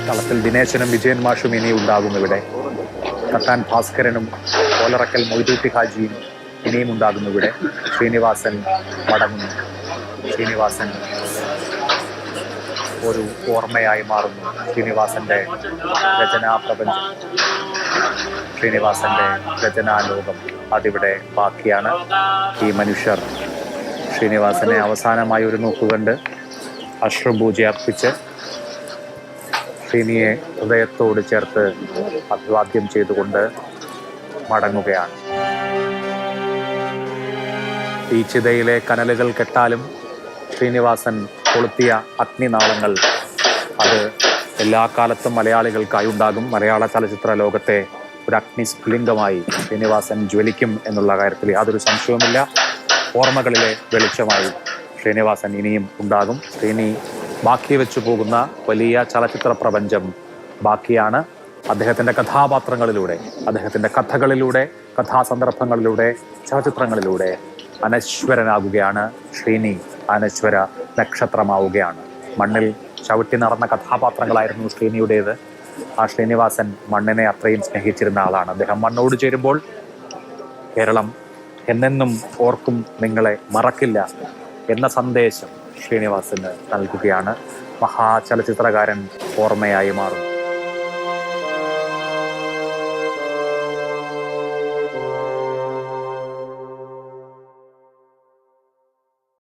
കളത്തിൽ ദിനേശനും വിജയൻ മാഷും ഇനി ഉണ്ടാകും ഇവിടെ. കത്താൻ ഭാസ്കരനും കോലറക്കൽ മൊയ്തൂട്ടി ഹാജിയും ഇനിയും ഉണ്ടാകുന്നു ഇവിടെ. ശ്രീനിവാസൻ മടങ്ങുന്നു. ശ്രീനിവാസൻ ഒരു ഓർമ്മയായി മാറുന്നു. ശ്രീനിവാസന്റെ രചനാപ്രപഞ്ചം, ശ്രീനിവാസന്റെ രചനാലോകം അതിവിടെ ബാക്കിയാണ്. ഈ മനുഷ്യർ ശ്രീനിവാസനെ അവസാനമായി ഒരു നോക്കുകണ്ട് അശ്രുപൂജ അർപ്പിച്ച് ശ്രീനിയെ ഹൃദയത്തോട് ചേർത്ത് അഭിവാദ്യം ചെയ്തുകൊണ്ട് മടങ്ങുകയാണ്. ഈ ചിതയിലെ കനലുകൾ കെട്ടാലും ശ്രീനിവാസൻ കൊളുത്തിയ അഗ്നിനാളങ്ങൾ അത് എല്ലാ കാലത്തും മലയാളികൾക്കായി ഉണ്ടാകും. മലയാള ചലച്ചിത്ര ലോകത്തെ ഒരു അഗ്നിസ്ഫുലിംഗമായി ശ്രീനിവാസൻ ജ്വലിക്കും എന്നുള്ള കാര്യത്തിൽ യാതൊരു സംശയവുമില്ല. ഓർമ്മകളിലെ വെളിച്ചമായി ശ്രീനിവാസൻ ഇനിയും ഉണ്ടാകും. ശ്രീനി ബാക്കി വെച്ചു പോകുന്ന വലിയ ചലച്ചിത്ര പ്രപഞ്ചം ബാക്കിയാണ്. അദ്ദേഹത്തിന്റെ കഥാപാത്രങ്ങളിലൂടെ, അദ്ദേഹത്തിന്റെ കഥകളിലൂടെ, കഥാസന്ദർഭങ്ങളിലൂടെ, ചലച്ചിത്രങ്ങളിലൂടെ അനശ്വരനാകുകയാണ് ശ്രീനി. അനശ്വര നക്ഷത്രമാവുകയാണ്. മണ്ണിൽ ചവിട്ടി നടന്ന കഥാപാത്രങ്ങളായിരുന്നു ശ്രീനിയുടേത്. ആ ശ്രീനിവാസൻ മണ്ണിനെ അത്രയും സ്നേഹിച്ചിരുന്ന ആളാണ്. അദ്ദേഹം മണ്ണോട് ചേരുമ്പോൾ കേരളം എന്നെന്നും ഓർക്കും, നിങ്ങളെ മറക്കില്ല എന്ന സന്ദേശം ശ്രീനിവാസന് നൽകുകയാണ്. മഹാചലച്ചിത്രകാരൻ ഓർമ്മയായി മാറും.